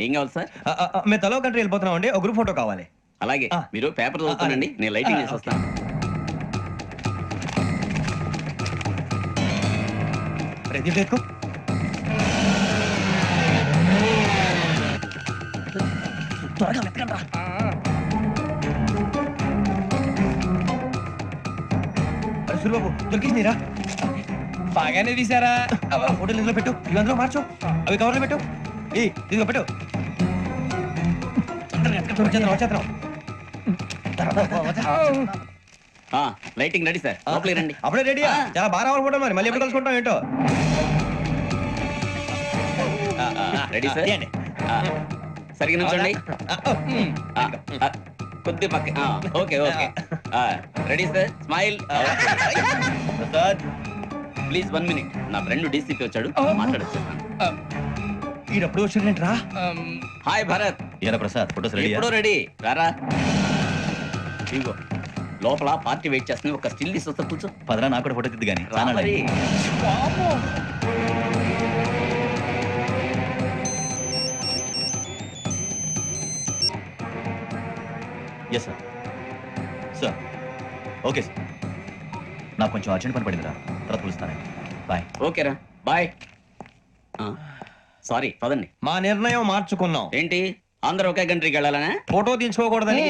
ఏం కావాలి సార్? మేము తలో కంట్రీ వెళ్ళిపోతున్నాం అండి, ఒక గ్రూప్ ఫోటో కావాలి. అలాగే, మీరు పేపర్ చదువుతానండి, నేను లైటింగ్ చేసి వస్తాను. ప్రదీప్ ఎక్కు. త్వరగా వెతకండి రా. అరే సూరిబాబు దొరికిందిరా. బాగానే తీసారా? ఫోటోలు ఇందులో పెట్టు, ఇవి అందులో మార్చు, అవి కవర్లో పెట్టు. ఇదిగో పెట్టు. వచ్చేద్దాం. లైటింగ్ రెడీ సార్, లోపలికి రండి. అప్పుడే రెడీ? చాలా బాగా రావాలి ఫోటో, మరి మళ్ళీ ఎప్పుడు కలుసుకుంటాం ఏంటో. Ready sir? సరిగ్గా నుంచోండి. కొద్ది పక్క. Okay okay. Ready sir, smile. Please 1 minute, నా ఫ్రెండ్ డీసీపీ వచ్చాడు, మాట్లాడొచ్చేస్తాను. ఈడప్పుడు వచ్చిందేంట్రా? హాయ్ భరత్. ఏరా ప్రసాద్, ఫోటోస్ రెడీ? ఎప్పుడో రెడీ, రారా. ఇదిగో లోపల పార్టీ వెయిట్ చేస్తుంది, ఒక స్టిల్ తీసి వస్తా, కూర్చో. పదరా, నాకు కూడా ఫోటో తిద్దు కానీ. రా మరి. Yes sir. Sir okay sir, నాకు కొంచెం అర్జెంట్ పని పడిందిరా, తర్వాత పిలుస్తానండి. బాయ్. ఓకేరా, బాయ్. సారీ, పదండి. మా నిర్ణయం మార్చుకున్నాం. ఏంటి, అందరూ ఒకే కంట్రీకి వెళ్ళాలనే? ఫోటో తీసుకోకూడదని.